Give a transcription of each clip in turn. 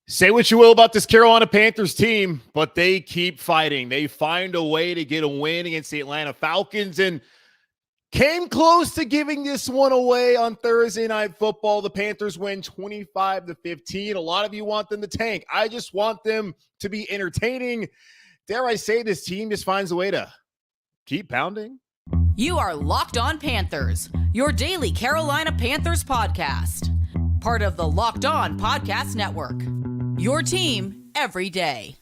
Say what you will about this Carolina Panthers team, but they keep fighting. They find a way to get a win against the Atlanta Falcons and came close to giving this one away on Thursday Night Football. The Panthers win 25-15. A lot of you want them to tank. I just want them to be entertaining. Dare I say this team just finds a way to keep pounding? You are Locked On Panthers, your daily Carolina Panthers podcast. Part of the Locked On Podcast Network. Your team every day.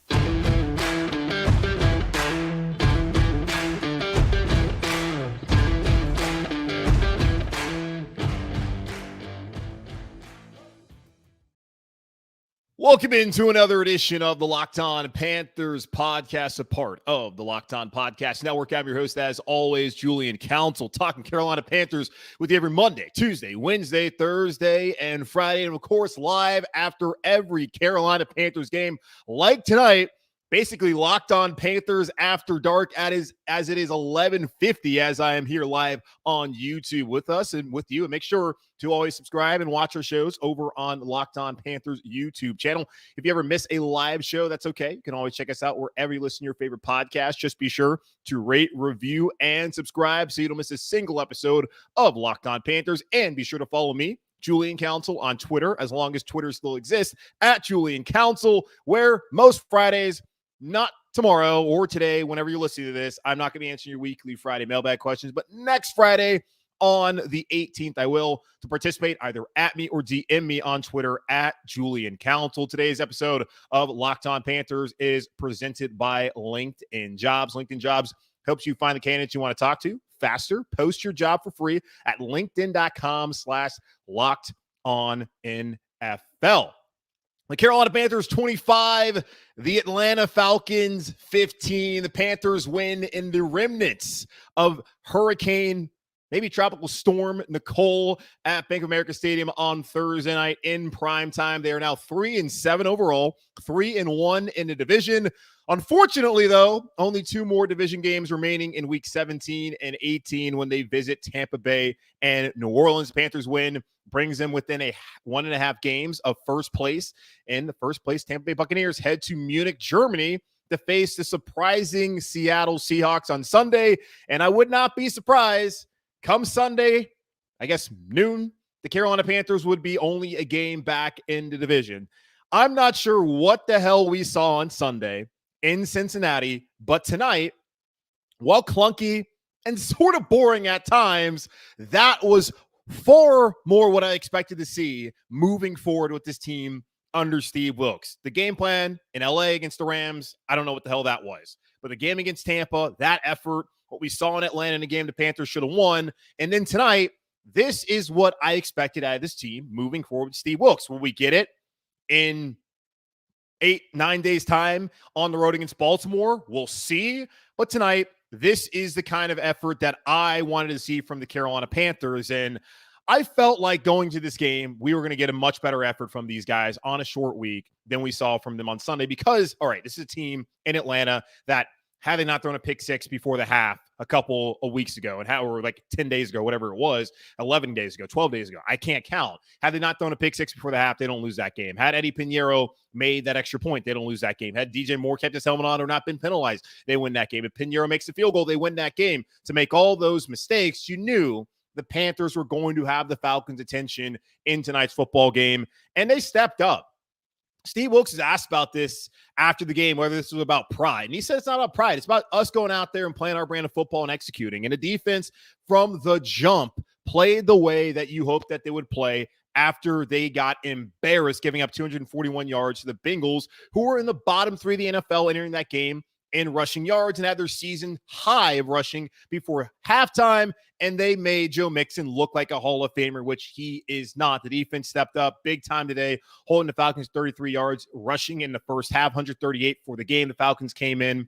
Welcome into another edition of the Locked On Panthers podcast, a part of the Locked On Podcast Network. I'm your host, as always, Julian Council, talking Carolina Panthers with you every Monday, Tuesday, Wednesday, Thursday, and Friday. And, of course, live after every Carolina Panthers game, like tonight, basically Locked On Panthers After Dark as it is 11:50 as I am here live on YouTube with us and with you. And make sure to always subscribe and watch our shows over on Locked On Panthers YouTube channel. If you ever miss a live show, that's okay. You can always check us out wherever you listen to your favorite podcast. Just be sure to rate, review, and subscribe so you don't miss a single episode of Locked On Panthers. And be sure to follow me, Julian Council, on Twitter, as long as Twitter still exists, at Julian Council, where most Fridays, not tomorrow or today, whenever you're listening to this, I'm not going to be answering your weekly Friday mailbag questions, but next Friday on the 18th, I will. To participate, either at me or DM me on Twitter at Julian Council. Today's episode of Locked On Panthers is presented by LinkedIn Jobs. LinkedIn Jobs helps you find the candidates you want to talk to faster. Post your job for free at linkedin.com/LockedOnNFL. The Carolina Panthers 25, the Atlanta Falcons 15. The Panthers win in the remnants of Hurricane, maybe Tropical Storm Nicole at Bank of America Stadium on Thursday night in prime time. They are now 3-7 overall, 3-1 in the division. Unfortunately, though, only two more division games remaining in week 17 and 18 when they visit Tampa Bay and New Orleans. Panthers win brings them within a 1.5 games of first place. In the first place, Tampa Bay Buccaneers head to Munich, Germany to face the surprising Seattle Seahawks on Sunday. And I would not be surprised come Sunday, I guess noon, the Carolina Panthers would be only a game back in the division. I'm not sure what the hell we saw on Sunday in Cincinnati, but tonight, while clunky and sort of boring at times, that was far more what I expected to see moving forward with this team under Steve Wilks. The game plan in LA against the Rams, I don't know what the hell that was. But the game against Tampa, that effort, what we saw in Atlanta in a game the Panthers should have won. And then tonight, this is what I expected out of this team moving forward with Steve Wilks. Will we get it in 8-9 days time on the road against Baltimore? We'll see. But tonight, this is the kind of effort that I wanted to see from the Carolina Panthers. And I felt like going to this game, we were going to get a much better effort from these guys on a short week than we saw from them on Sunday. Because, all right, this is a team in Atlanta that, had they not thrown a pick six before the half a couple of weeks ago, and or like 10 days ago, whatever it was, 11 days ago, 12 days ago, I can't count. Had they not thrown a pick six before the half, they don't lose that game. Had Eddie Pinheiro made that extra point, they don't lose that game. Had DJ Moore kept his helmet on or not been penalized, they win that game. If Pinheiro makes the field goal, they win that game. To make all those mistakes, you knew the Panthers were going to have the Falcons' attention in tonight's football game, and they stepped up. Steve Wilks is asked about this after the game, whether this was about pride. And he said it's not about pride. It's about us going out there and playing our brand of football and executing. And the defense from the jump played the way that you hoped that they would play after they got embarrassed, giving up 241 yards to the Bengals, who were in the bottom three of the NFL entering that game in rushing yards and had their season high of rushing before halftime. And they made Joe Mixon look like a Hall of Famer, which he is not. The defense stepped up big time today, holding the Falcons 33 yards, rushing in the first half, 138 for the game. The Falcons came in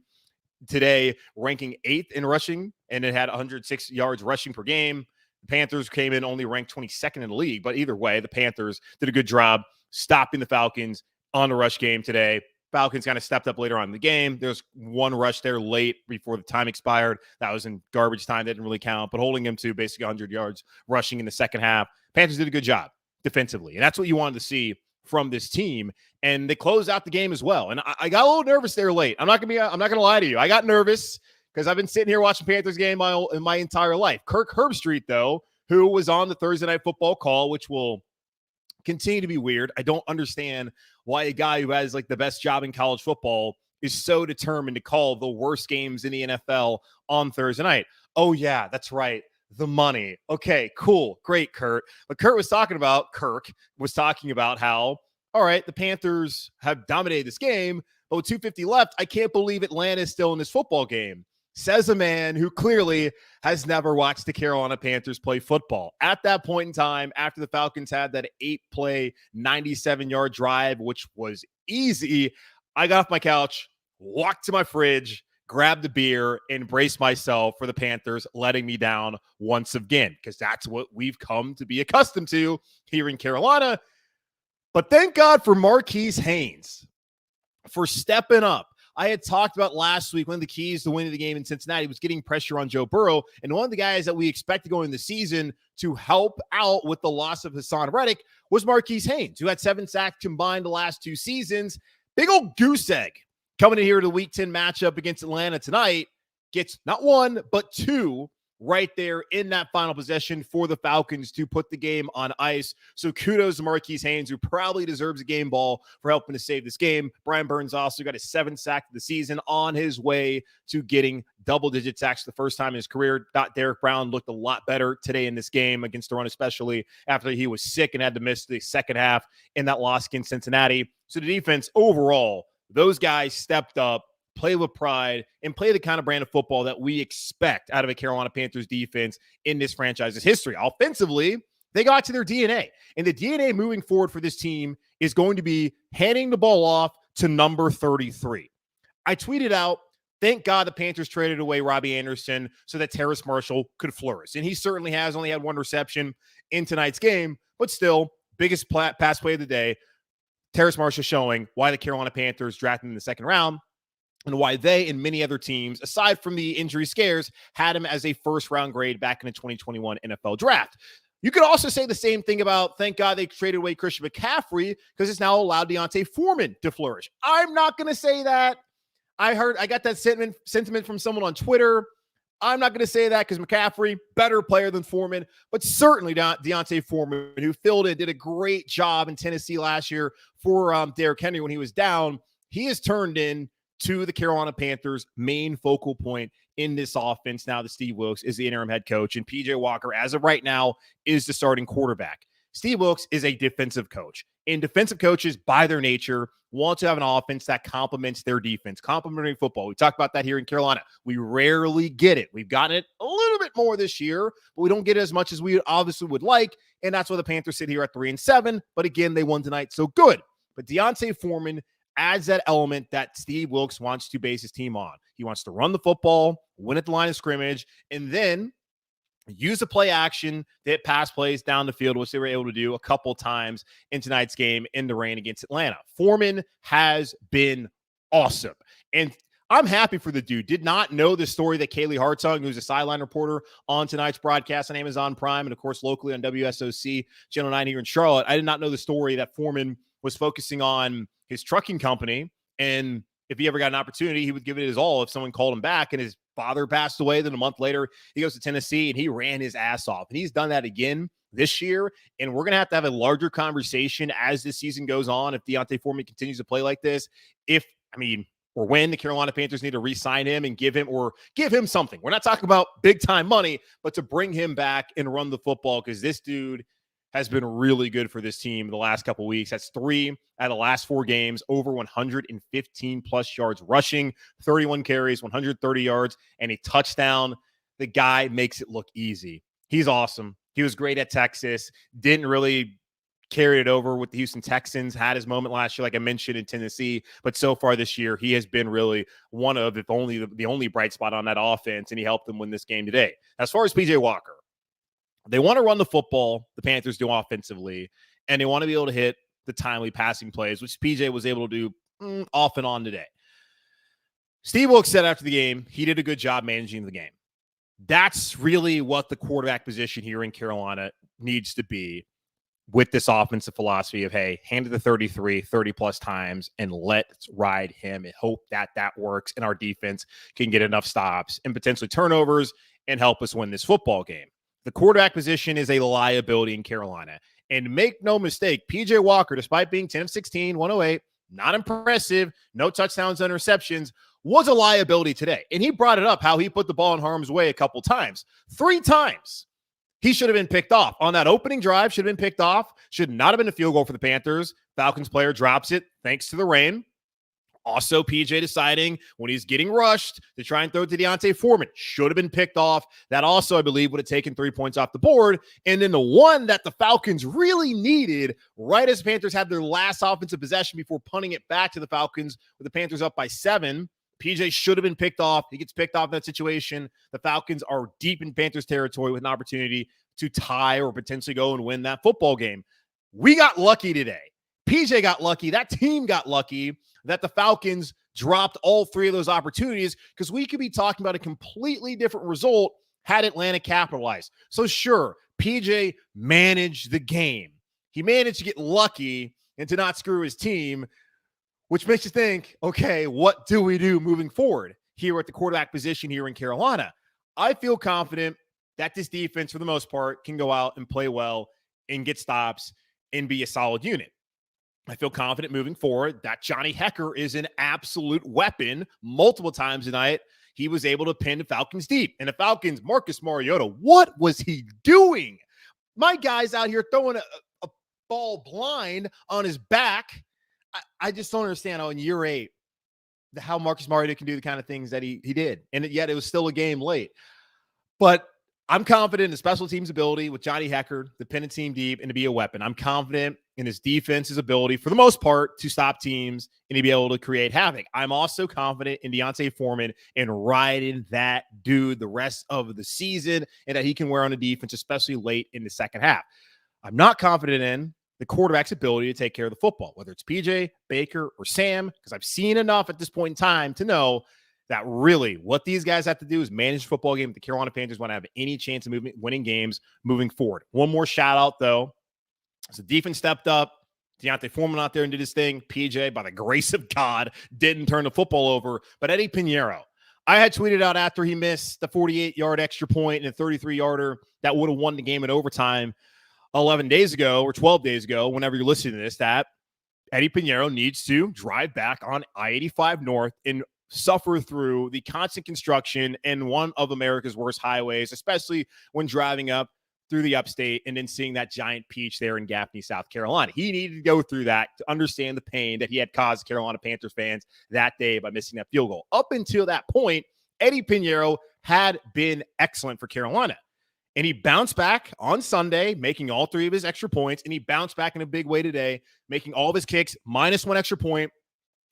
today ranking 8th in rushing, and it had 106 yards rushing per game. The Panthers came in only ranked 22nd in the league. But either way, the Panthers did a good job stopping the Falcons on the rush game today. Falcons kind of stepped up later on in the game. There's one rush there late before the time expired. That was in garbage time. That didn't really count, but holding him to basically 100 yards rushing in the second half. Panthers did a good job defensively, and that's what you wanted to see from this team, and they closed out the game as well. And I got a little nervous there late. I'm not gonna lie to you. I got nervous because I've been sitting here watching Panthers game in my entire life. Kirk Herbstreit, though, who was on the Thursday Night Football call, which will continue to be weird. I don't understand why a guy who has like the best job in college football is so determined to call the worst games in the NFL on Thursday night. Oh yeah, that's right. The money. Okay, cool. Great, Kirk. But Kirk was talking about how, all right, the Panthers have dominated this game, but with 2:50 left, I can't believe Atlanta is still in this football game. Says a man who clearly has never watched the Carolina Panthers play football. At that point in time, after the Falcons had that 8-play, 97-yard drive, which was easy, I got off my couch, walked to my fridge, grabbed the beer, and braced myself for the Panthers letting me down once again, because that's what we've come to be accustomed to here in Carolina. But thank God for Marquise Haynes for stepping up. I had talked about last week one of the keys to winning the game in Cincinnati was getting pressure on Joe Burrow. And one of the guys that we expect to go in the season to help out with the loss of Hassan Reddick was Marquise Haynes, who had 7 sacks combined the last 2 seasons. Big old goose egg coming in here to the Week 10 matchup against Atlanta tonight. Gets not 1, but 2 right there in that final possession for the Falcons to put the game on ice. So kudos to Marquise Haynes, who probably deserves a game ball for helping to save this game. Brian Burns also got his 7th sack of the season, on his way to getting double-digit sacks for the first time in his career. Derek Brown looked a lot better today in this game against the run, especially after he was sick and had to miss the second half in that loss against Cincinnati. So the defense overall, those guys stepped up, play with pride, and play the kind of brand of football that we expect out of a Carolina Panthers defense in this franchise's history. Offensively, they got to their DNA, and the DNA moving forward for this team is going to be handing the ball off to number 33. I tweeted out, thank God the Panthers traded away Robbie Anderson so that Terrace Marshall could flourish, and he certainly has. Only had 1 reception in tonight's game, but still, biggest pass play of the day. Terrace Marshall showing why the Carolina Panthers drafted him in the 2nd round, and why they and many other teams, aside from the injury scares, had him as a first-round grade back in the 2021 NFL Draft. You could also say the same thing about, thank God they traded away Christian McCaffrey, because it's now allowed Deontay Foreman to flourish. I'm not going to say that. I got that sentiment from someone on Twitter. I'm not going to say that because McCaffrey, better player than Foreman, but certainly not Deontay Foreman, who filled in, did a great job in Tennessee last year for Derrick Henry when he was down. He has turned in to the Carolina Panthers' main focal point in this offense now that Steve Wilks is the interim head coach, and PJ Walker, as of right now, is the starting quarterback. Steve Wilks is a defensive coach, and defensive coaches, by their nature, want to have an offense that complements their defense, complementary football. We talk about that here in Carolina. We rarely get it. We've gotten it a little bit more this year, but we don't get it as much as we obviously would like, and that's why the Panthers sit here at 3-7, but again, they won tonight, so good. But Deontay Foreman adds that element that Steve Wilks wants to base his team on. He wants to run the football, win at the line of scrimmage, and then use the play action to hit pass plays down the field, which they were able to do a couple times in tonight's game in the rain against Atlanta. Foreman has been awesome. And I'm happy for the dude. Did not know the story that Kaylee Hartung, who's a sideline reporter on tonight's broadcast on Amazon Prime and, of course, locally on WSOC Channel 9 here in Charlotte. I did not know the story that Foreman was focusing on his trucking company, and if he ever got an opportunity, he would give it his all if someone called him back. And his father passed away. Then a month later, he goes to Tennessee, and he ran his ass off. And he's done that again this year, and we're going to have a larger conversation as this season goes on if Deontay Foreman continues to play like this. Or when the Carolina Panthers need to re-sign him and give him something. We're not talking about big-time money, but to bring him back and run the football, because this dude has been really good for this team the last couple weeks. That's 3 out of the last 4 games, over 115-plus yards rushing, 31 carries, 130 yards, and a touchdown. The guy makes it look easy. He's awesome. He was great at Texas, didn't really carry it over with the Houston Texans, had his moment last year, like I mentioned, in Tennessee, but so far this year, he has been really one of, if only the only bright spot on that offense, and he helped them win this game today. As far as PJ Walker, they want to run the football, the Panthers do offensively, and they want to be able to hit the timely passing plays, which PJ was able to do off and on today. Steve Wilks said after the game, he did a good job managing the game. That's really what the quarterback position here in Carolina needs to be. with this offensive philosophy of, hey, hand it to 33, 30 plus times and let's ride him and hope that that works and our defense can get enough stops and potentially turnovers and help us win this football game. The quarterback position is a liability in Carolina. And make no mistake, PJ Walker, despite being 10 of 16, 108, not impressive, no touchdowns, interceptions, was a liability today. And he brought it up how he put the ball in harm's way a couple times. 3 times. He should have been picked off. On that opening drive, should have been picked off. Should not have been a field goal for the Panthers. Falcons player drops it thanks to the rain. Also, PJ deciding when he's getting rushed to try and throw it to Deontay Foreman. Should have been picked off. That also, I believe, would have taken 3 points off the board. And then the one that the Falcons really needed right as the Panthers had their last offensive possession before punting it back to the Falcons with the Panthers up by 7. PJ should have been picked off. He gets picked off in that situation. The Falcons are deep in Panthers territory with an opportunity to tie or potentially go and win that football game. We got lucky today. PJ got lucky. That team got lucky that the Falcons dropped all 3 of those opportunities, because we could be talking about a completely different result had Atlanta capitalized. So sure, PJ managed the game. He managed to get lucky and to not screw his team, which makes you think, okay, what do we do moving forward here at the quarterback position here in Carolina? I feel confident that this defense, for the most part, can go out and play well and get stops and be a solid unit. I feel confident moving forward that Johnny Hecker is an absolute weapon. Multiple times tonight, he was able to pin the Falcons deep. And the Falcons, Marcus Mariota, what was he doing? My guy's out here throwing a ball blind on his back. I just don't understand how in year 8, how Marcus Mariota can do the kind of things that he did. And yet it was still a game late. But I'm confident in the special teams ability with Johnny Hecker to pin a team deep and to be a weapon. I'm confident in his defense's ability, for the most part, to stop teams and to be able to create havoc. I'm also confident in Deontay Foreman and riding that dude the rest of the season and that he can wear on the defense, especially late in the second half. I'm not confident in the quarterback's ability to take care of the football, whether it's PJ, Baker, or Sam, because I've seen enough at this point in time to know that really what these guys have to do is manage the football game if the Carolina Panthers want to have any chance of winning games moving forward. One more shout out, though. So defense stepped up. Deontay Foreman out there and did his thing. PJ, by the grace of God, didn't turn the football over. But Eddie Pinheiro, I had tweeted out after he missed the 48-yard extra point and a 33-yarder that would have won the game in overtime 11 days ago or 12 days ago, whenever you're listening to this, that Eddie Pinheiro needs to drive back on I-85 North and suffer through the constant construction in one of America's worst highways, especially when driving up through the upstate and then seeing that giant peach there in Gaffney, South Carolina. He needed to go through that to understand the pain that he had caused Carolina Panthers fans that day by missing that field goal. Up until that point, Eddie Pinheiro had been excellent for Carolina. And he bounced back on Sunday, making all 3 of his extra points. And he bounced back in a big way today, making all of his kicks minus 1 extra point,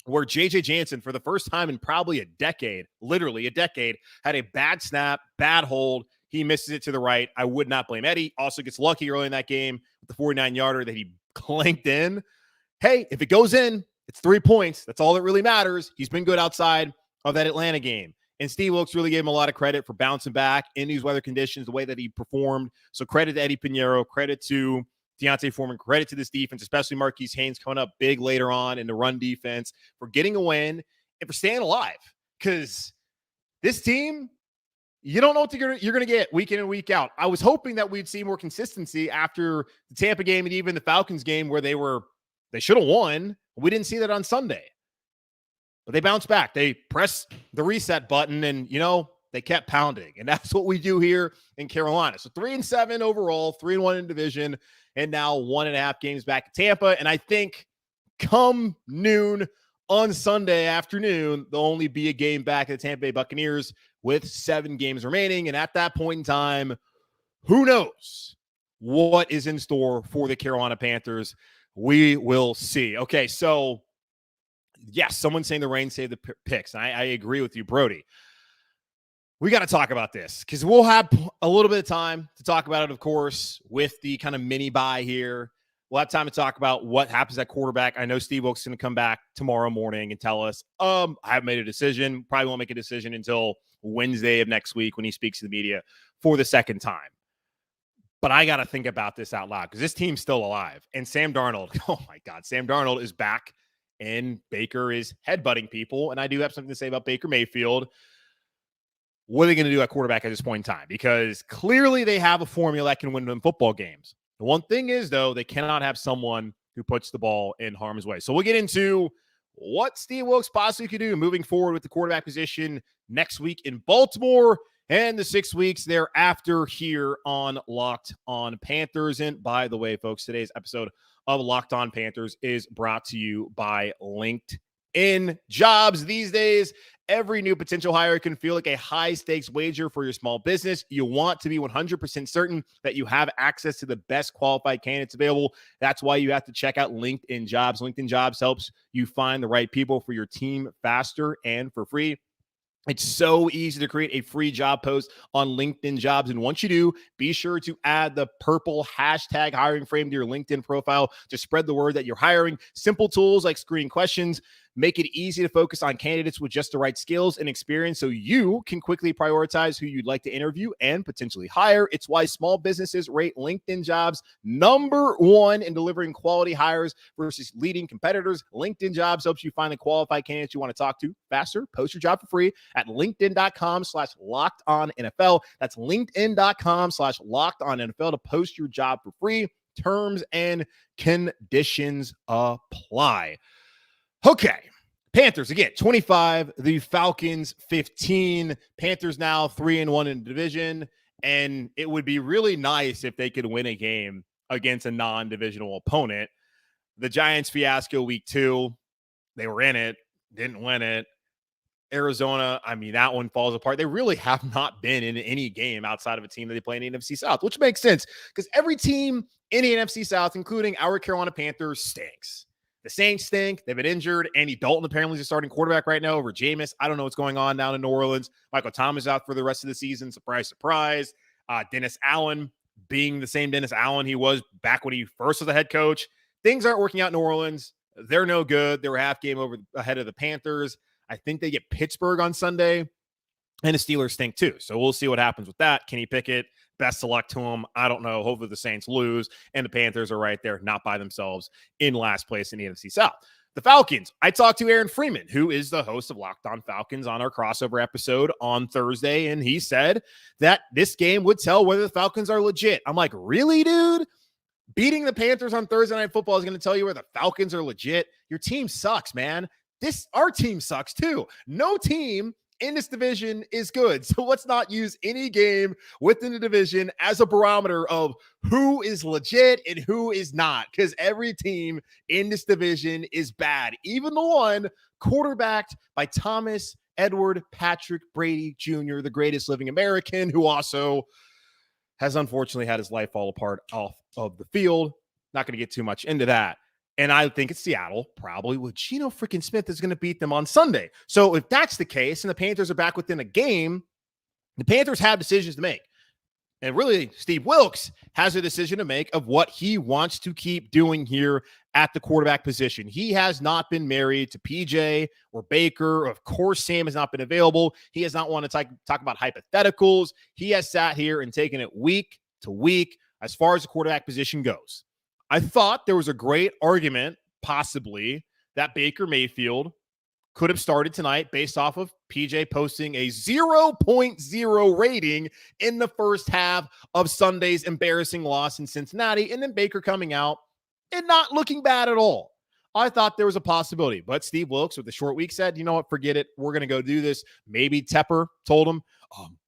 where J.J. Jansen, for the first time in probably a decade, literally a decade, had a bad snap, bad hold. He misses it to the right. I would not blame Eddie. Also gets lucky early in that game with the 49-yarder that he clanked in. Hey, if it goes in, it's 3 points. That's all that really matters. He's been good outside of that Atlanta game. And Steve Wilkes really gave him a lot of credit for bouncing back in these weather conditions, the way that he performed. So credit to Eddie Pinheiro, credit to Deontay Foreman, credit to this defense, especially Marquise Haynes coming up big later on in the run defense for getting a win and for staying alive. Because this team, you don't know what you're going to get week in and week out. I was hoping that we'd see more consistency after the Tampa game and even the Falcons game where they should have won. We didn't see that on Sunday. But they bounced back. They pressed the reset button and, they kept pounding. And that's what we do here in Carolina. So 3-7 overall, 3-1 in division, and now 1.5 games back at Tampa. And I think come noon on Sunday afternoon, there'll only be a game back at the Tampa Bay Buccaneers with 7 games remaining. And at that point in time, who knows what is in store for the Carolina Panthers? We will see. Okay, so yes, someone's saying the rain saved the picks. And I agree with you, Brody. We got to talk about this because we'll have a little bit of time to talk about it, of course, with the kind of mini bye here. We'll have time to talk about what happens at quarterback. I know Steve Wilkes is going to come back tomorrow morning and tell us, I haven't made a decision. Probably won't make a decision until Wednesday of next week when he speaks to the media for the second time. But I got to think about this out loud because this team's still alive. And Sam Darnold, oh my God, Sam Darnold is back and Baker is headbutting people. And I do have something to say about Baker Mayfield. What are they going to do at quarterback at this point in time? Because clearly they have a formula that can win them football games. The one thing is, though, they cannot have someone who puts the ball in harm's way. So we'll get into what Steve Wilks possibly could do moving forward with the quarterback position next week in Baltimore and the 6 weeks thereafter here on Locked On Panthers. And by the way, folks, today's episode of Locked On Panthers is brought to you by LinkedIn Jobs. These days, every new potential hire can feel like a high-stakes wager for your small business. You want to be 100% certain that you have access to the best qualified candidates available. That's why you have to check out LinkedIn Jobs. LinkedIn Jobs helps you find the right people for your team faster and for free. It's so easy to create a free job post on LinkedIn Jobs. And once you do, be sure to add the purple hashtag hiring frame to your LinkedIn profile to spread the word that you're hiring. Simple tools like screening questions make it easy to focus on candidates with just the right skills and experience so you can quickly prioritize who you'd like to interview and potentially hire. It's why small businesses rate LinkedIn Jobs #1 in delivering quality hires versus leading competitors. LinkedIn Jobs helps you find the qualified candidates you want to talk to faster. Post your job for free at linkedin.com/lockedonnfl. That's linkedin.com/lockedonnfl to post your job for free. Terms and conditions apply. Okay, Panthers, again, 25, the Falcons, 15. Panthers now 3-1 in the division, and it would be really nice if they could win a game against a non-divisional opponent. The Giants fiasco week 2, they were in it, didn't win it. Arizona, I mean, that one falls apart. They really have not been in any game outside of a team that they play in the NFC South, which makes sense because every team in the NFC South, including our Carolina Panthers, stinks. The Saints stink. They've been injured. Andy Dalton apparently is a starting quarterback right now over Jameis. I don't know what's going on down in New Orleans. Michael Thomas out for the rest of the season. Surprise, surprise. Dennis Allen being the same Dennis Allen he was back when he first was a head coach. Things aren't working out in New Orleans. They're no good. They were half game ahead of the Panthers. I think they get Pittsburgh on Sunday. And the Steelers stink too. So we'll see what happens with that. Kenny Pickett, best of luck to him. I don't know. Hopefully the Saints lose. And the Panthers are right there, not by themselves, in last place in the NFC South. The Falcons, I talked to Aaron Freeman, who is the host of Locked On Falcons, on our crossover episode on Thursday. And he said that this game would tell whether the Falcons are legit. I'm like, really, dude? Beating the Panthers on Thursday Night Football is going to tell you where the Falcons are legit? Your team sucks, man. Our team sucks too. No team in this division is good. So let's not use any game within the division as a barometer of who is legit and who is not, because every team in this division is bad. Even the one quarterbacked by Thomas Edward Patrick Brady Jr., the greatest living American, who also has unfortunately had his life fall apart off of the field. Not going to get too much into that. And I think it's Seattle, probably with Geno freaking Smith is going to beat them on Sunday. So if that's the case and the Panthers are back within a game, the Panthers have decisions to make. And really, Steve Wilks has a decision to make of what he wants to keep doing here at the quarterback position. He has not been married to PJ or Baker. Of course, Sam has not been available. He has not wanted to talk about hypotheticals. He has sat here and taken it week to week as far as the quarterback position goes. I thought there was a great argument, possibly, that Baker Mayfield could have started tonight based off of PJ posting a 0.0 rating in the first half of Sunday's embarrassing loss in Cincinnati, and then Baker coming out and not looking bad at all. I thought there was a possibility, but Steve Wilks with the short week said, you know what, forget it. We're going to go do this. Maybe Tepper told him,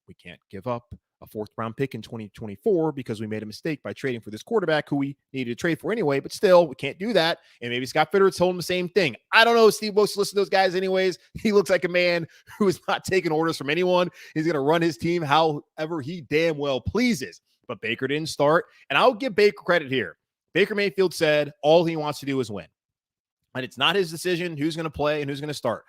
we can't give up a 4th-round pick in 2024 because we made a mistake by trading for this quarterback who we needed to trade for anyway, but still, we can't do that. And maybe Scott Fitterer told him the same thing. I don't know. Steve Wilks listens to those guys anyways. He looks like a man who is not taking orders from anyone. He's going to run his team however he damn well pleases. But Baker didn't start, and I'll give Baker credit here. Baker Mayfield said all he wants to do is win. And it's not his decision who's going to play and who's going to start.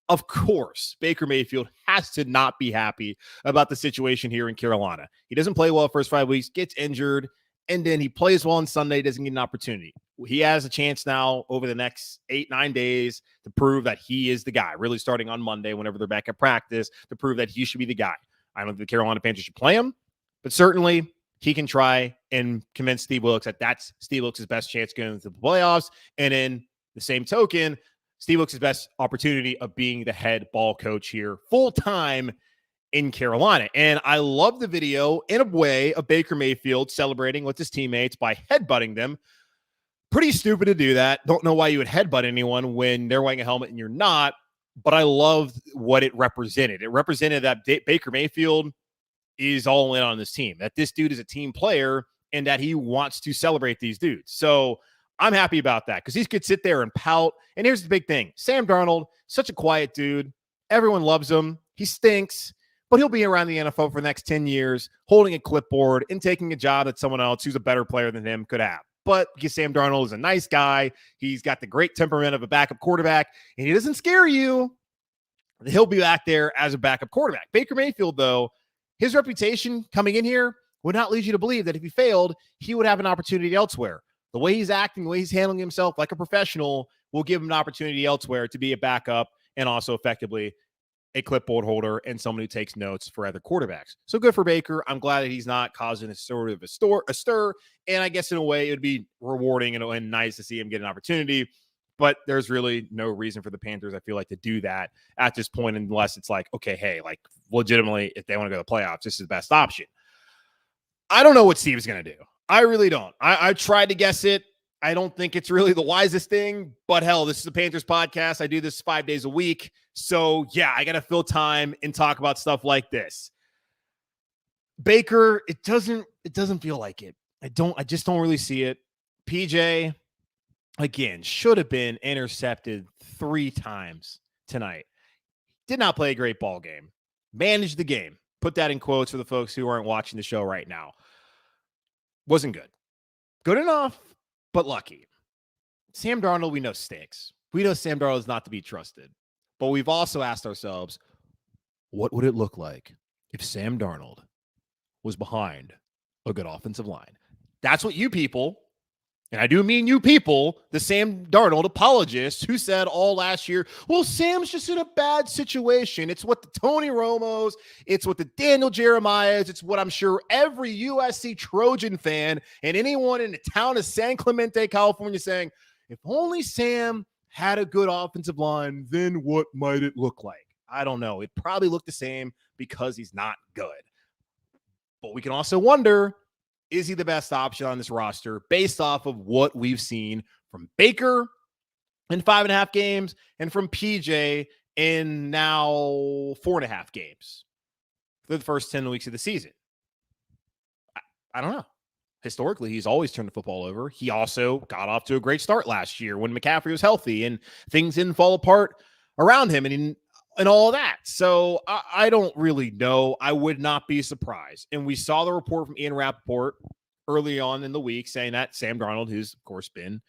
Of course, Baker Mayfield has to not be happy about the situation here in Carolina. He doesn't play well the first 5 weeks, gets injured, and then he plays well on Sunday, doesn't get an opportunity. He has a chance now over the next 8-9 days to prove that he is the guy, really starting on Monday whenever they're back at practice, to prove that he should be the guy. I don't think the Carolina Panthers should play him, but certainly he can try and convince Steve Wilkes that that's Steve Wilkes' best chance going into the playoffs. And in the same token, Steve Wilkes' best opportunity of being the head ball coach here full-time in Carolina. And I love the video in a way of Baker Mayfield celebrating with his teammates by headbutting them. Pretty stupid to do that. Don't know why you would headbutt anyone when they're wearing a helmet and you're not, but I loved what it represented. It represented that Baker Mayfield is all in on this team, that this dude is a team player and that he wants to celebrate these dudes. So I'm happy about that because he could sit there and pout. And here's the big thing. Sam Darnold, such a quiet dude. Everyone loves him. He stinks, but he'll be around the NFL for the next 10 years, holding a clipboard and taking a job that someone else who's a better player than him could have. But because Sam Darnold is a nice guy, he's got the great temperament of a backup quarterback, and he doesn't scare you, he'll be back there as a backup quarterback. Baker Mayfield, though, his reputation coming in here would not lead you to believe that if he failed, he would have an opportunity elsewhere. The way he's acting, the way he's handling himself like a professional will give him an opportunity elsewhere to be a backup and also effectively a clipboard holder and someone who takes notes for other quarterbacks. So good for Baker. I'm glad that he's not causing a sort of a stir. And I guess in a way it would be rewarding and nice to see him get an opportunity. But there's really no reason for the Panthers, I feel like, to do that at this point, unless it's like, okay, hey, like legitimately, if they want to go to the playoffs, this is the best option. I don't know what Steve's going to do. I really don't. I tried to guess it. I don't think it's really the wisest thing, but hell, this is the Panthers podcast. I do this 5 days a week. So yeah, I got to fill time and talk about stuff like this. Baker, it doesn't feel like it. I just don't really see it. PJ, again, should have been intercepted 3 times tonight. Did not play a great ball game. Managed the game. Put that in quotes for the folks who aren't watching the show right now. Wasn't good. Good enough, but lucky. Sam Darnold, we know stinks. We know Sam Darnold is not to be trusted. But we've also asked ourselves, what would it look like if Sam Darnold was behind a good offensive line? That's what you people, and I do mean you people, the Sam Darnold apologists who said all last year, well, Sam's just in a bad situation. It's what the Tony Romos, it's what the Daniel Jeremiahs, it's what I'm sure every USC Trojan fan and anyone in the town of San Clemente, California saying, if only Sam had a good offensive line, then what might it look like? I don't know. It probably looked the same because he's not good. But we can also wonder, is he the best option on this roster based off of what we've seen from Baker in 5.5 games and from PJ in now 4.5 games for the first 10 weeks of the season? I don't know. Historically, he's always turned the football over. He also got off to a great start last year when McCaffrey was healthy and things didn't fall apart around him and all of that. So I don't really know. I would not be surprised. And we saw the report from Ian Rappaport early on in the week saying that Sam Darnold, who's of course been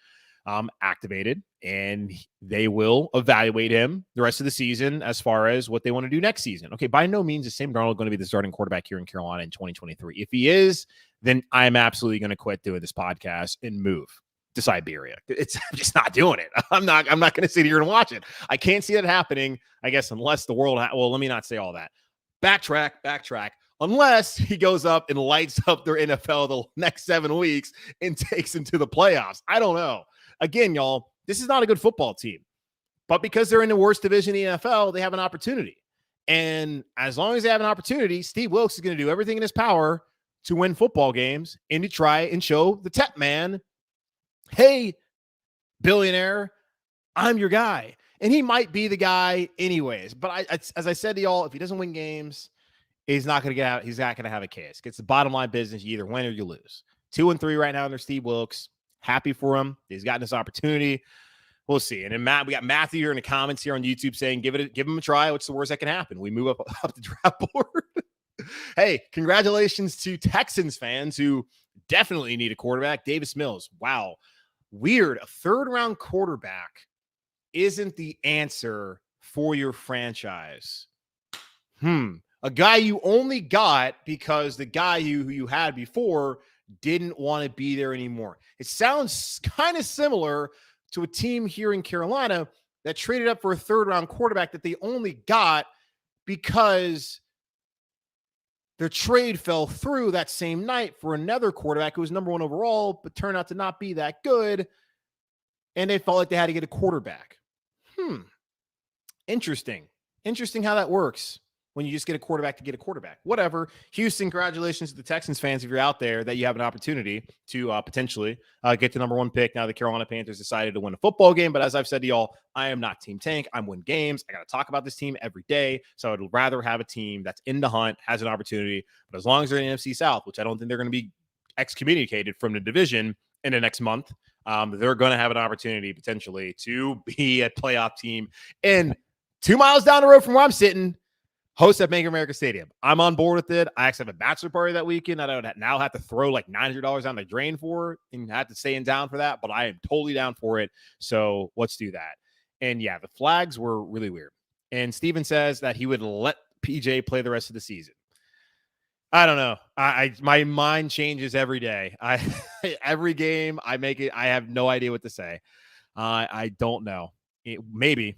activated, and they will evaluate him the rest of the season as far as what they want to do next season. Okay, by no means is Sam Darnold going to be the starting quarterback here in Carolina in 2023. If he is, then I'm absolutely going to quit doing this podcast and move to Siberia. I'm just not doing it. I'm not going to sit here and watch it. I can't see it happening, I guess, unless the world, well, let me not say all that. Backtrack. Unless he goes up and lights up their NFL the next 7 weeks and takes them to the playoffs. I don't know. Again, y'all, this is not a good football team. But because they're in the worst division in the NFL, they have an opportunity. And as long as they have an opportunity, Steve Wilkes is going to do everything in his power to win football games and to try and show the Tep Man, hey, billionaire, I'm your guy. And he might be the guy anyways. But as I said to y'all, if he doesn't win games, he's not going to get out. He's not going to have a case. It's the bottom line business. You either win or you lose. 2-3 right now under Steve Wilkes. Happy for him. He's gotten this opportunity. We'll see. And then we got Matthew here in the comments here on YouTube saying, give him a try. What's the worst that can happen? We move up the draft board. Hey, congratulations to Texans fans who definitely need a quarterback. Davis Mills. Wow. Weird. A 3rd-round quarterback isn't the answer for your franchise. A guy you only got because the guy who you had before didn't want to be there anymore. It sounds kind of similar to a team here in Carolina that traded up for a 3rd-round quarterback that they only got because Their trade fell through that same night for another quarterback who was number 1 overall, but turned out to not be that good. And they felt like they had to get a quarterback. Interesting. Interesting how that works when you just get a quarterback to get a quarterback. Whatever. Houston, congratulations to the Texans fans if you're out there that you have an opportunity to potentially get the number 1 pick. Now the Carolina Panthers decided to win a football game, but as I've said to y'all, I am not Team Tank. I'm win games. I got to talk about this team every day, so I'd rather have a team that's in the hunt, has an opportunity, but as long as they're in the NFC South, which I don't think they're going to be excommunicated from the division in the next month, they're going to have an opportunity potentially to be a playoff team. And 2 miles down the road from where I'm sitting, host at Bank of America Stadium. I'm on board with it. I actually have a bachelor party that weekend that I would now have to throw like $900 down the drain for and have to stay in town for that, but I am totally down for it. So let's do that. And yeah, the flags were really weird. And Steven says that he would let PJ play the rest of the season. I don't know. My mind changes every day. Every game I make it, I have no idea what to say. I don't know. Maybe.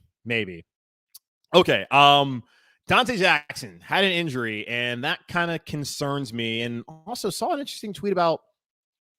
Okay. Dante Jackson had an injury, and that kind of concerns me. And also saw an interesting tweet about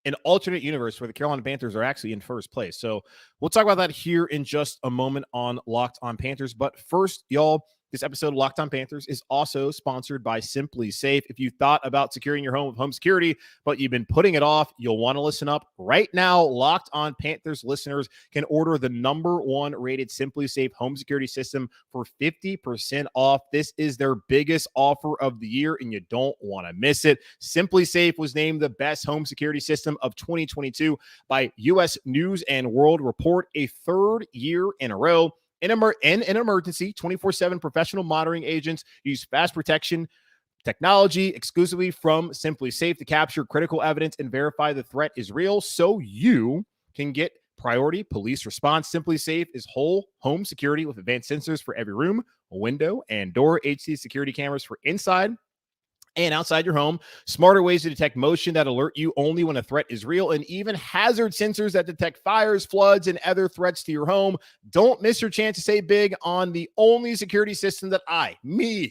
an alternate universe where the Carolina Panthers are actually in first place. So we'll talk about that here in just a moment on Locked on Panthers. But first, y'all, this episode of Locked on Panthers is also sponsored by SimpliSafe. If you thought about securing your home with home security, but you've been putting it off, you'll want to listen up. Right now, Locked on Panthers listeners can order the number 1 rated SimpliSafe home security system for 50% off. This is their biggest offer of the year, and you don't want to miss it. SimpliSafe was named the best home security system of 2022 by U.S. News and World Report, a 3rd year in a row. In an emergency, 24/7 professional monitoring agents use fast protection technology exclusively from SimpliSafe to capture critical evidence and verify the threat is real, so you can get priority police response. SimpliSafe is whole home security with advanced sensors for every room, window, and door, HD security cameras for inside and outside your home, smarter ways to detect motion that alert you only when a threat is real, and even hazard sensors that detect fires, floods, and other threats to your home. Don't miss your chance to save big on the only security system that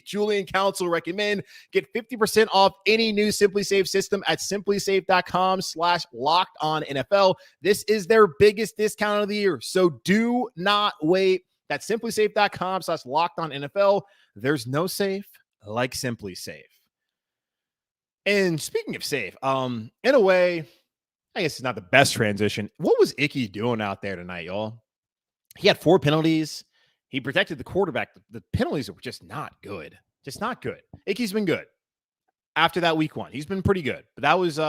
Julian Council, recommend. Get 50% off any new SimpliSafe system at simplisafe.com/lockedonnfl. This is their biggest discount of the year, so do not wait. That's simplisafe.com/lockedonnfl. There's no safe like SimpliSafe. And speaking of safe, in a way, I guess it's not the best transition. What was Icky doing out there tonight, y'all? He had 4 penalties. He protected the quarterback. The penalties were just not good. Just not good. Icky's been good after that week 1. He's been pretty good, but that was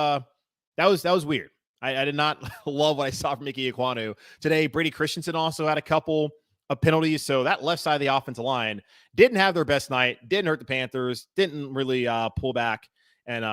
weird. I did not love what I saw from Icky Ekwonu today. Brady Christensen also had a couple of penalties, so that left side of the offensive line didn't have their best night. Didn't hurt the Panthers. Didn't really pull back. And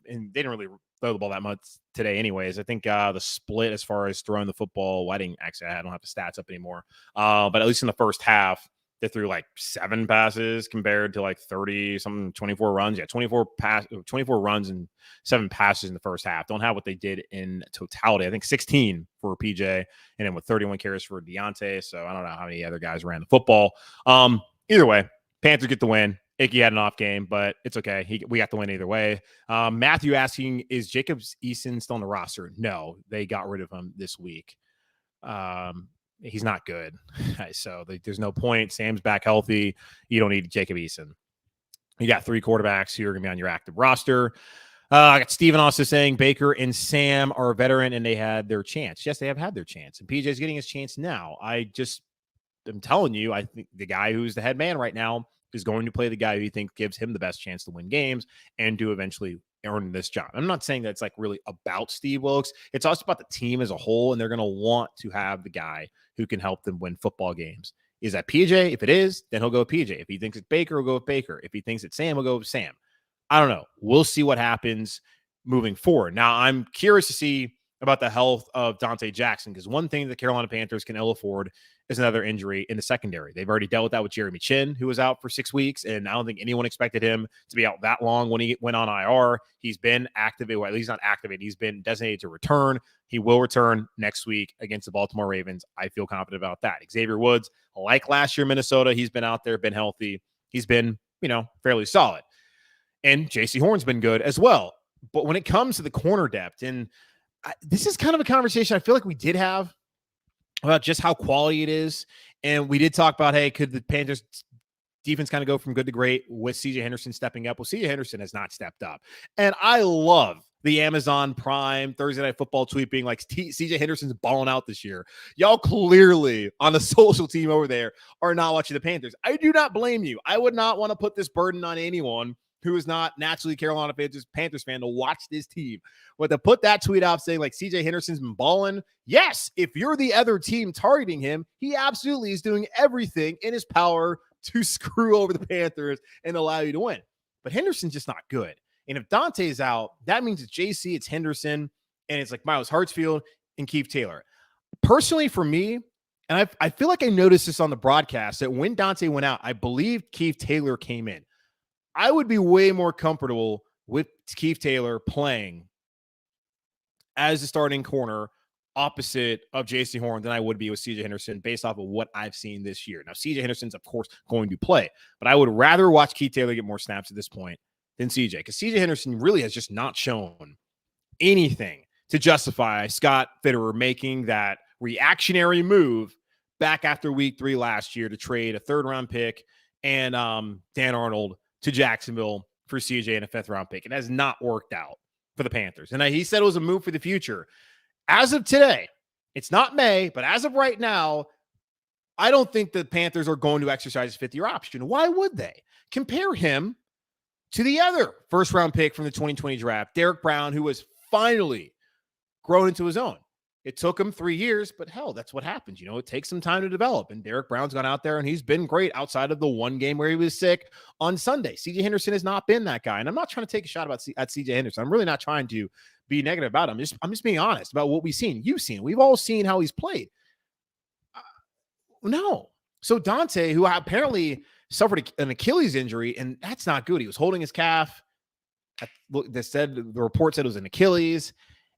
they didn't really throw the ball that much today anyways. I think the split as far as throwing the football, I don't have the stats up anymore. But at least in the first half, they threw like 7 passes compared to like 24 runs. Yeah, 24 runs and 7 passes in the first half. Don't have what they did in totality. I think 16 for PJ, and then with 31 carries for Deontay. So I don't know how many other guys ran the football. Either way, Panthers get the win. Icky had an off game, but it's okay. We got the win either way. Matthew asking, is Jacob Eason still on the roster? No, they got rid of him this week. He's not good. So there's no point. Sam's back healthy. You don't need Jacob Eason. You got 3 quarterbacks who are going to be on your active roster. I got Steven also saying Baker and Sam are a veteran and they had their chance. Yes, they have had their chance. And PJ's getting his chance now. I'm telling you, I think the guy who's the head man right now is going to play the guy who you think gives him the best chance to win games and to eventually earn this job. I'm not saying that it's like really about Steve Wilkes. It's also about the team as a whole, and they're going to want to have the guy who can help them win football games. Is that PJ? If it is, then he'll go with PJ. If he thinks it's Baker, he'll go with Baker. If he thinks it's Sam, he'll go with Sam. I don't know. We'll see what happens moving forward. Now, I'm curious to see about the health of Dante Jackson, because one thing the Carolina Panthers can ill afford is another injury in the secondary. They've already dealt with that with Jeremy Chin, who was out for 6 weeks, and I don't think anyone expected him to be out that long when he went on IR. He's been activated, well, at least not activated. He's been designated to return. He will return next week against the Baltimore Ravens. I feel confident about that. Xavier Woods, like last year in Minnesota, he's been out there, been healthy. He's been, fairly solid. And J.C. Horn's been good as well. But when it comes to the corner depth, and this is kind of a conversation I feel like we did have about just how quality it is. And we did talk about, hey, could the Panthers defense kind of go from good to great with C.J. Henderson stepping up? Well, C.J. Henderson has not stepped up. And I love the Amazon Prime Thursday Night Football tweet being like, C.J. Henderson's balling out this year. Y'all clearly on the social team over there are not watching the Panthers. I do not blame you. I would not want to put this burden on anyone who is not naturally Carolina Panthers fan to watch this team. But to put that tweet out saying like C.J. Henderson's been balling, yes, if you're the other team targeting him, he absolutely is doing everything in his power to screw over the Panthers and allow you to win. But Henderson's just not good. And if Dante's out, that means it's JC, it's Henderson, and it's like Miles Hartsfield and Keith Taylor. Personally, for me, and I feel like I noticed this on the broadcast, that when Dante went out, I believe Keith Taylor came in. I would be way more comfortable with Keith Taylor playing as the starting corner opposite of J.C. Horn than I would be with C.J. Henderson based off of what I've seen this year. Now, C.J. Henderson's, of course, going to play, but I would rather watch Keith Taylor get more snaps at this point than C.J. because C.J. Henderson really has just not shown anything to justify Scott Fitterer making that reactionary move back after week 3 last year to trade a 3rd-round pick and Dan Arnold to Jacksonville for CJ and a 5th-round pick. It has not worked out for the Panthers. And he said it was a move for the future. As of today, it's not May, but as of right now, I don't think the Panthers are going to exercise a 5th-year option. Why would they? Compare him to the other 1st-round pick from the 2020 draft, Derek Brown, who was finally grown into his own. It took him 3 years, but hell, that's what happens. You know, it takes some time to develop. And Derek Brown's gone out there and he's been great outside of the one game where he was sick on Sunday. CJ Henderson has not been that guy. And I'm not trying to take a shot at CJ Henderson. I'm really not trying to be negative about him. I'm just being honest about what we've seen. You've seen, we've all seen how he's played. No. So Dante, who apparently suffered an Achilles injury, and that's not good. He was holding his calf. The report said it was an Achilles.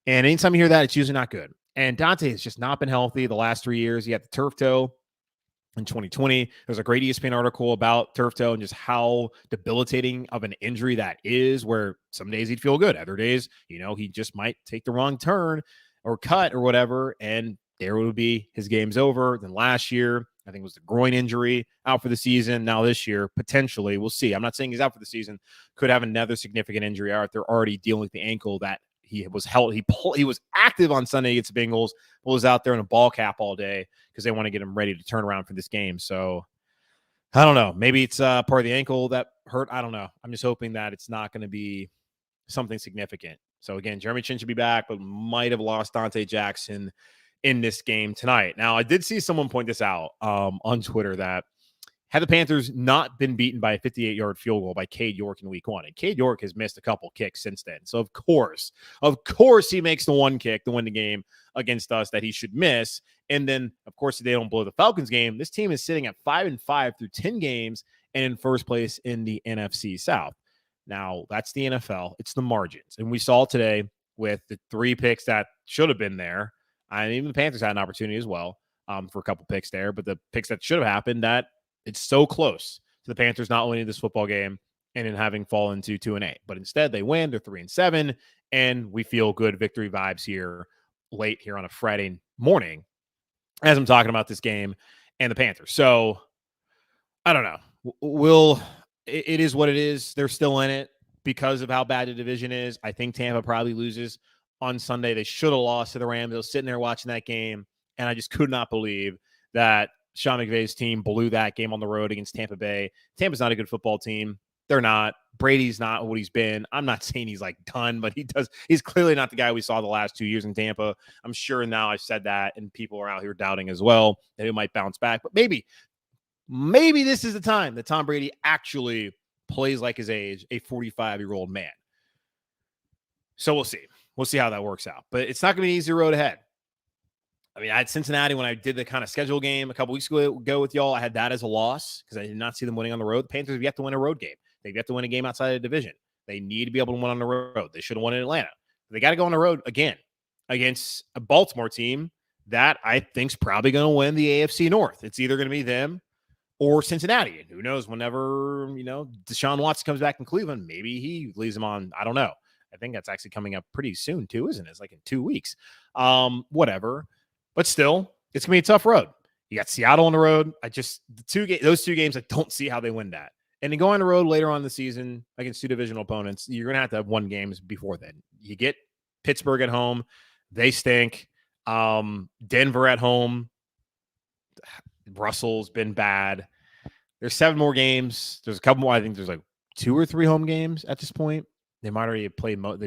And anytime you hear that, it's usually not good. And Dante has just not been healthy the last 3 years. He had the turf toe in 2020. There's a great ESPN article about turf toe and just how debilitating of an injury that is, where some days he'd feel good. Other days, you know, he just might take the wrong turn or cut or whatever, and there would be his game's over. Then last year, I think it was the groin injury, out for the season. Now this year, potentially, we'll see. I'm not saying he's out for the season. Could have another significant injury out. They're already dealing with the ankle that he was held. He was active on Sunday against the Bengals, but was out there in a ball cap all day because they want to get him ready to turn around for this game. So I don't know. Maybe it's part of the ankle that hurt. I don't know. I'm just hoping that it's not going to be something significant. So again, Jeremy Chin should be back, but might have lost Dante Jackson in this game tonight. Now, I did see someone point this out on Twitter that had the Panthers not been beaten by a 58-yard field goal by Cade York in week 1, and Cade York has missed a couple kicks since then. So, of course, he makes the one kick to win the game against us that he should miss. And then, of course, if they don't blow the Falcons game, this team is sitting at 5-5 through 10 games and in first place in the NFC South. Now, that's the NFL. It's the margins. And we saw today with the 3 picks that should have been there. And even the Panthers had an opportunity as well for a couple picks there. But the picks that should have happened, that it's so close to the Panthers not winning this football game and in having fallen to 2-8. But instead, they win. They're 3-7, and we feel good victory vibes here late here on a Friday morning as I'm talking about this game and the Panthers. So I don't know. It is what it is. They're still in it because of how bad the division is. I think Tampa probably loses on Sunday. They should have lost to the Rams. I was sitting there watching that game, and I just could not believe that Sean McVay's team blew that game on the road against Tampa Bay. Tampa's not a good football team. They're not. Brady's not what he's been. I'm not saying he's like done, but he's clearly not the guy we saw the last 2 years in Tampa. I'm sure now I've said that, and people are out here doubting as well that he might bounce back. But maybe this is the time that Tom Brady actually plays like his age, a 45-year-old man. So we'll see. We'll see how that works out. But it's not going to be an easy road ahead. I mean, I had Cincinnati when I did the kind of schedule game a couple weeks ago with y'all. I had that as a loss because I did not see them winning on the road. The Panthers have yet to win a road game. They've yet to win a game outside of the division. They need to be able to win on the road. They should have won in Atlanta. They got to go on the road again against a Baltimore team that I think is probably going to win the AFC North. It's either going to be them or Cincinnati. And who knows, whenever, Deshaun Watson comes back in Cleveland, maybe he leaves him on. I don't know. I think that's actually coming up pretty soon too, isn't it? It's like in 2 weeks. Whatever. But still, it's going to be a tough road. You got Seattle on the road. Those two games, I don't see how they win that. And then go on the road later on in the season against 2 divisional opponents, you're going to have 1 games before then. You get Pittsburgh at home. They stink. Denver at home. Russell's been bad. There's 7 more games. There's a couple more. I think there's like 2 or 3 home games at this point. They might already have played. There's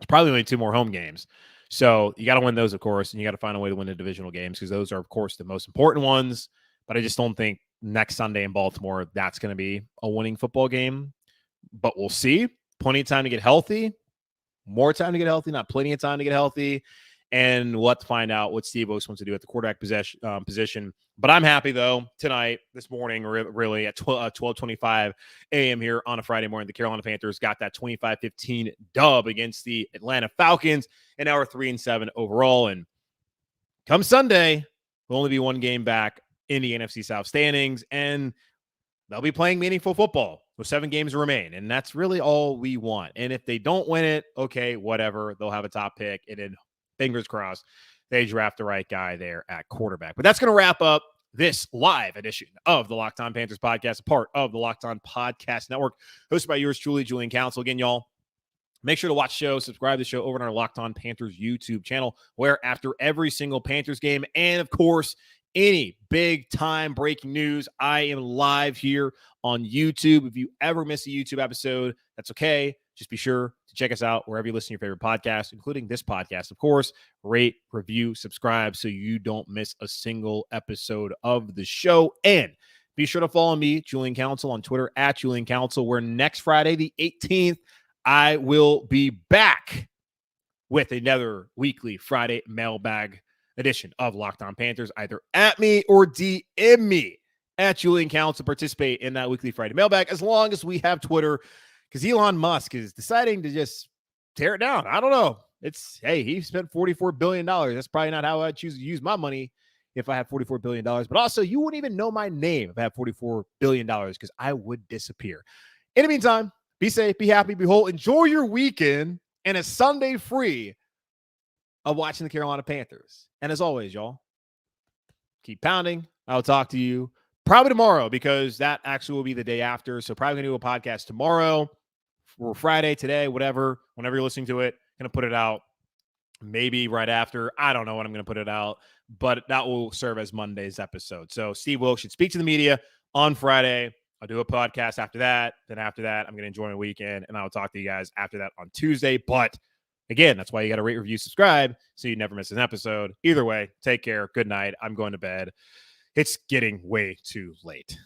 probably only 2 more home games. So you got to win those, of course, and you got to find a way to win the divisional games because those are, of course, the most important ones. But I just don't think next Sunday in Baltimore, that's going to be a winning football game. But we'll see. Plenty of time to get healthy. More time to get healthy, not plenty of time to get healthy. And we'll have to find out what Steve Wilks wants to do at the quarterback position. But I'm happy, though, this morning, really at 12:25 a.m. here on a Friday morning, the Carolina Panthers got that 25-15 dub against the Atlanta Falcons, and now we're 3-7 overall. And come Sunday, we'll only be 1 game back in the NFC South standings, and they'll be playing meaningful football with 7 games remain, and that's really all we want. And if they don't win it, okay, whatever. They'll have a top pick, and then fingers crossed they draft the right guy there at quarterback. But that's going to wrap up this live edition of the Locked On Panthers podcast, a part of the Locked On Podcast Network, hosted by yours truly, Julian Council. Again, y'all, make sure to watch the show, subscribe to the show over on our Locked On Panthers YouTube channel, where after every single Panthers game, and of course, any big-time breaking news, I am live here on YouTube. If you ever miss a YouTube episode, that's okay. Just be sure to check us out wherever you listen to your favorite podcast, including this podcast, of course. Rate, review, subscribe so you don't miss a single episode of the show. And be sure to follow me, Julian Council, on Twitter at Julian Council, where next Friday, the 18th, I will be back with another weekly Friday mailbag edition of Locked On Panthers. Either at me or DM me at Julian Council. Participate in that weekly Friday mailbag as long as we have Twitter, because Elon Musk is deciding to just tear it down. I don't know. He spent $44 billion. That's probably not how I choose to use my money if I have $44 billion. But also, you wouldn't even know my name if I had $44 billion because I would disappear. In the meantime, be safe, be happy, be whole. Enjoy your weekend and a Sunday free of watching the Carolina Panthers. And as always, y'all, keep pounding. I'll talk to you probably tomorrow because that actually will be the day after. So probably going to do a podcast tomorrow or Friday, today, whatever, whenever you're listening to it. Going to put it out maybe right after. I don't know when I'm going to put it out, but that will serve as Monday's episode. So Steve Wilks should speak to the media on Friday. I'll do a podcast after that. Then after that, I'm going to enjoy my weekend, and I'll talk to you guys after that on Tuesday. But again, that's why you got to rate, review, subscribe so you never miss an episode. Either way, take care. Good night. I'm going to bed. It's getting way too late.